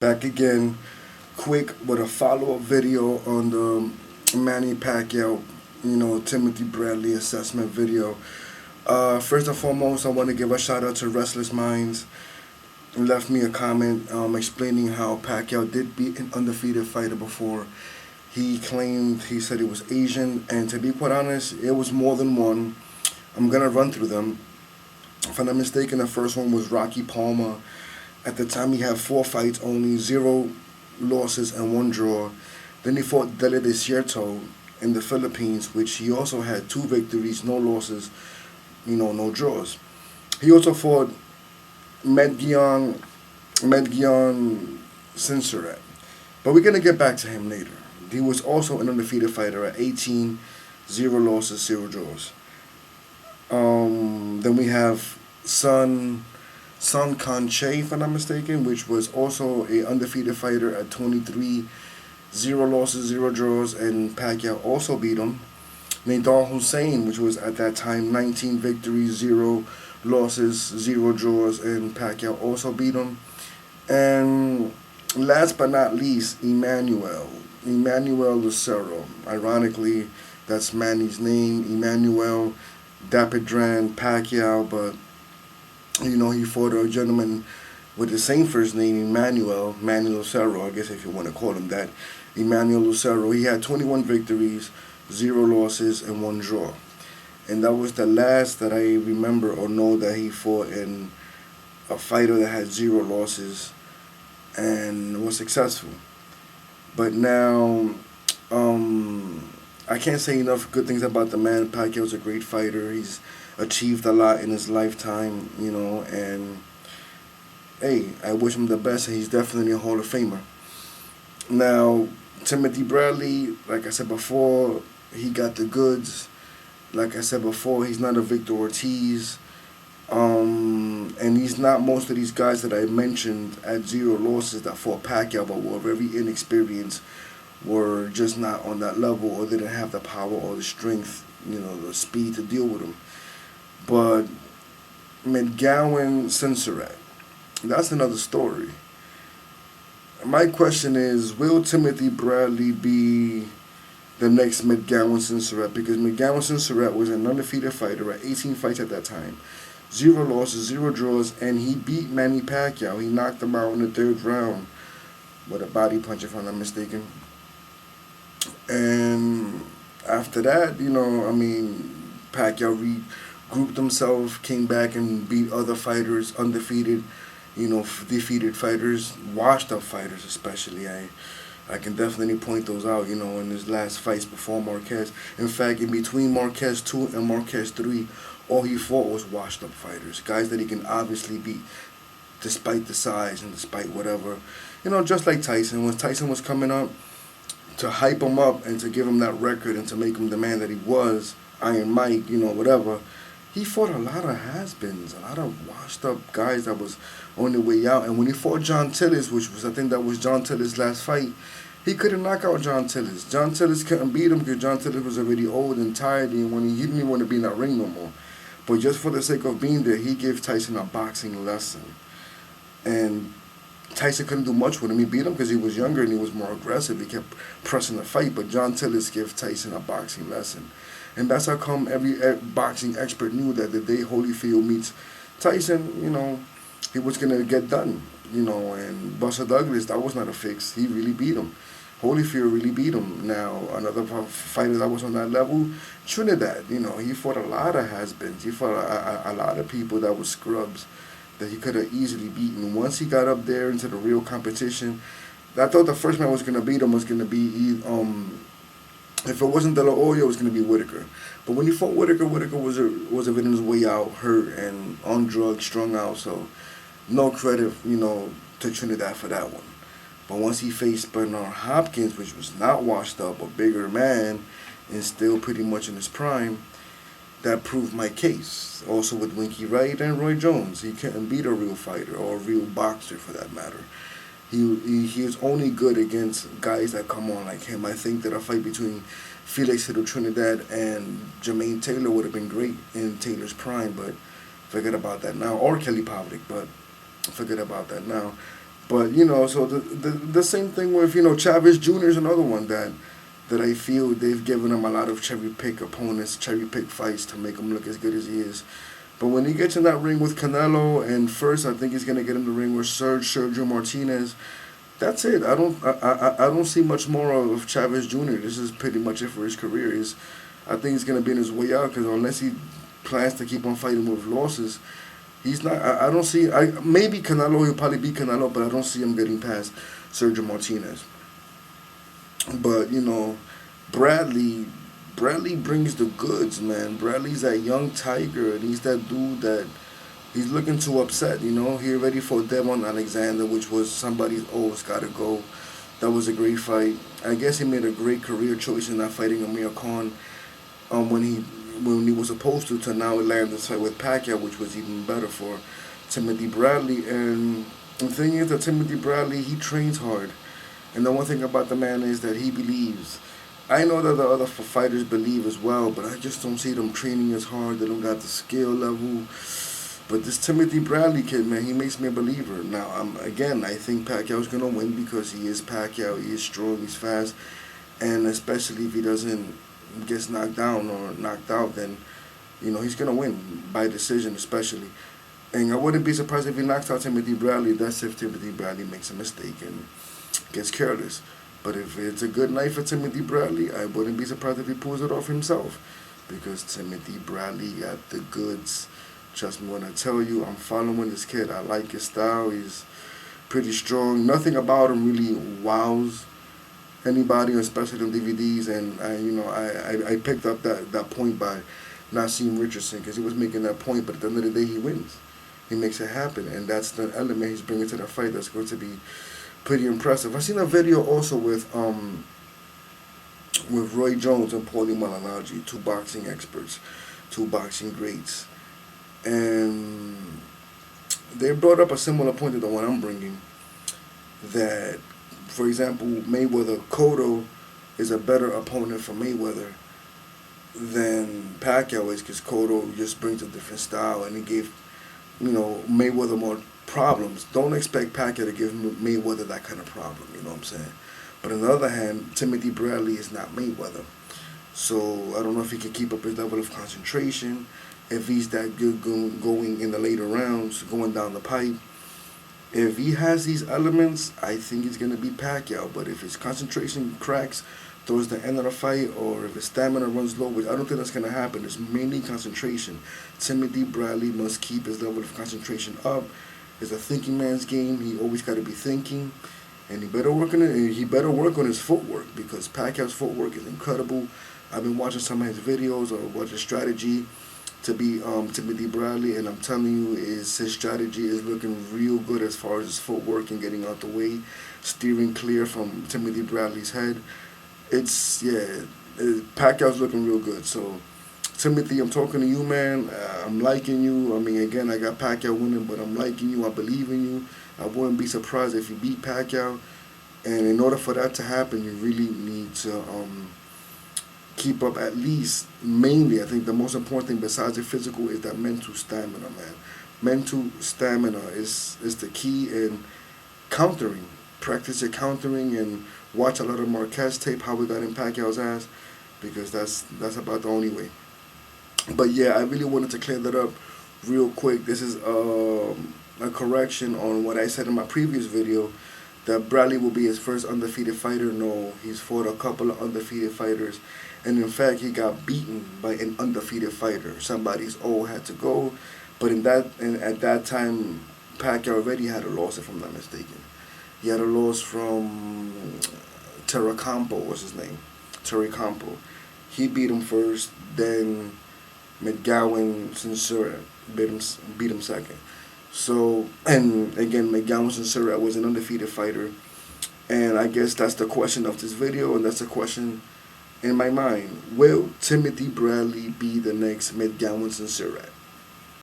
Back again, quick with a follow-up video on the Manny Pacquiao, Timothy Bradley assessment video. First and foremost, I want to give a shout out to Restless Minds. He left me a comment explaining how Pacquiao did beat an undefeated fighter before. He said he was Asian, and to be quite honest, it was more than one. I'm gonna run through them. If I'm not mistaken, the first one was Rocky Palmer. At the time, he had four fights, only zero losses and one draw. Then he fought Dele Desierto in the Philippines, which he also had two victories, no losses, no draws. He also fought Medgoen, Medgoen Sinsurat. But we're going to get back to him later. He was also an undefeated fighter at 18, zero losses, zero draws. Then we have Sun Kan Che, if I'm not mistaken, which was also a undefeated fighter at 23, zero losses, zero draws, and Pacquiao also beat him. Nadal Hussein, which was at that time 19 victories, zero losses, zero draws, and Pacquiao also beat him. And last but not least, Emmanuel Lucero. Ironically, that's Manny's name, Emmanuel Dapidran Pacquiao, but he fought a gentleman with the same first name, Emmanuel Lucero, I guess if you want to call him that. Emmanuel Lucero. He had 21 victories, zero losses, and one draw. And that was the last that I remember or know that he fought in a fighter that had zero losses and was successful. But now, I can't say enough good things about the man. Pacquiao's a great fighter. He's achieved a lot in his lifetime, and hey, I wish him the best, and he's definitely a Hall of Famer. Now, Timothy Bradley, like I said before, he got the goods. Like I said before, he's not a Victor Ortiz, and he's not most of these guys that I mentioned at zero losses that fought Pacquiao, but were very inexperienced, were just not on that level, or didn't have the power or the strength, the speed to deal with him. But Medgoen Sinsurat, that's another story. My question is, will Timothy Bradley be the next Medgoen Sinsurat? Because Medgoen Sinsurat was an undefeated fighter at 18 fights at that time. Zero losses, zero draws, and he beat Manny Pacquiao. He knocked him out in the third round with a body punch, if I'm not mistaken. And after that, Pacquiao regrouped himself, came back and beat other fighters, undefeated, defeated fighters, washed up fighters especially. I can definitely point those out, in his last fights before Marquez. In fact, in between Marquez 2 and Marquez 3, all he fought was washed up fighters, guys that he can obviously beat despite the size and despite whatever. Just like Tyson. When Tyson was coming up, to hype him up and to give him that record and to make him the man that he was, Iron Mike, whatever, he fought a lot of has-beens, a lot of washed-up guys that was on their way out. And when he fought John Tillis, I think that was John Tillis' last fight, he couldn't knock out John Tillis. John Tillis couldn't beat him because John Tillis was already old and tired, and when he didn't even want to be in that ring no more. But just for the sake of being there, he gave Tyson a boxing lesson. And Tyson couldn't do much with him. He beat him because he was younger and he was more aggressive. He kept pressing the fight, but John Tillis gave Tyson a boxing lesson. And that's how come every boxing expert knew that the day Holyfield meets Tyson, he was going to get done. And Buster Douglas, that was not a fix. He really beat him. Holyfield really beat him. Now, another fighter that was on that level, Trinidad, he fought a lot of has-beens. He fought a lot of people that were scrubs that he could have easily beaten. Once he got up there into the real competition, I thought the first man was going to beat him was going to be, if it wasn't De La Hoya, it was going to be Whitaker. But when he fought Whitaker was a bit on his way out, hurt and on drugs, strung out. So no credit, to Trinidad for that one. But once he faced Bernard Hopkins, which was not washed up, a bigger man, and still pretty much in his prime, that proved my case. Also with Winky Wright and Roy Jones, he couldn't beat a real fighter or a real boxer for that matter. He is only good against guys that come on like him. I think that a fight between Felix Hiddo Trinidad and Jermaine Taylor would have been great in Taylor's prime, but forget about that now. Or Kelly Pavlik, but forget about that now. But so the same thing with Chavez Jr. is another one that I feel they've given him a lot of cherry pick opponents, cherry pick fights to make him look as good as he is. But when he gets in that ring with Canelo, and first I think he's gonna get in the ring with Sergio Martinez. That's it. I don't see much more of Chavez Jr. This is pretty much it for his career. I think he's gonna be in his way out because unless he plans to keep on fighting with losses, he's not. I don't see. Maybe Canelo. He'll probably beat Canelo, but I don't see him getting past Sergio Martinez. But Bradley brings the goods, man. Bradley's that young tiger, and he's that dude that he's looking to upset. He ready for Devon Alexander, which was somebody's always got to go. That was a great fight. I guess he made a great career choice in not fighting Amir Khan when he was supposed to now land this fight with Pacquiao, which was even better for Timothy Bradley. And the thing is that Timothy Bradley, he trains hard. And the one thing about the man is that he believes. I know that the other fighters believe as well, but I just don't see them training as hard. They don't got the skill level. But this Timothy Bradley kid, man, he makes me a believer. Now, I think Pacquiao's going to win because he is Pacquiao. He is strong. He's fast. And especially if he doesn't get knocked down or knocked out, then, he's going to win by decision especially. And I wouldn't be surprised if he knocks out Timothy Bradley. That's if Timothy Bradley makes a mistake and gets careless. But if it's a good night for Timothy Bradley, I wouldn't be surprised if he pulls it off himself. Because Timothy Bradley got the goods. Trust me when I tell you, I'm following this kid. I like his style. He's pretty strong. Nothing about him really wows anybody, especially on DVDs. And I picked up that point by not seeing Richardson because he was making that point. But at the end of the day, he wins. He makes it happen. And that's the element he's bringing to the fight that's going to be pretty impressive. I seen a video also with Roy Jones and Paulie Malignaggi, two boxing experts, two boxing greats, and they brought up a similar point to the one I'm bringing. That, for example, Cotto is a better opponent for Mayweather than Pacquiao is because Cotto just brings a different style and he gave Mayweather more problems. Don't expect Pacquiao to give Mayweather that kind of problem, you know what I'm saying? But on the other hand, Timothy Bradley is not Mayweather. So I don't know if he can keep up his level of concentration, if he's that good going in the later rounds, going down the pipe. If he has these elements, I think he's going to be Pacquiao. But if his concentration cracks towards the end of the fight, or if his stamina runs low, which I don't think that's going to happen, it's mainly concentration. Timothy Bradley must keep his level of concentration up. It's a thinking man's game. He always got to be thinking, and he better work on it. He better work on his footwork because Pacquiao's footwork is incredible. I've been watching some of his videos or watching strategy to be Timothy Bradley, and I'm telling you, his strategy is looking real good as far as his footwork and getting out the way, steering clear from Timothy Bradley's head. Pacquiao's looking real good. So. Timothy, I'm talking to you, man. I'm liking you. I mean, again, I got Pacquiao winning, but I'm liking you. I believe in you. I wouldn't be surprised if you beat Pacquiao. And in order for that to happen, you really need to keep up at least, mainly, I think the most important thing besides the physical is that mental stamina, man. Mental stamina is the key in countering. Practice your countering and watch a lot of Marquez tape, how we got in Pacquiao's ass, because that's about the only way. But yeah, I really wanted to clear that up real quick. This is a correction on what I said in my previous video, that Bradley will be his first undefeated fighter. No, he's fought a couple of undefeated fighters, and in fact, he got beaten by an undefeated fighter. Somebody's had to go, but at that time, Pacquiao already had a loss, if I'm not mistaken. He had a loss from Terry Campo, was his name, Terry Campo. He beat him first, then Medgoen Sinsurat beat him second. So, and again, Medgoen Sinsurat was an undefeated fighter. And I guess that's the question of this video, and that's the question in my mind. Will Timothy Bradley be the next Medgoen Sinsurat?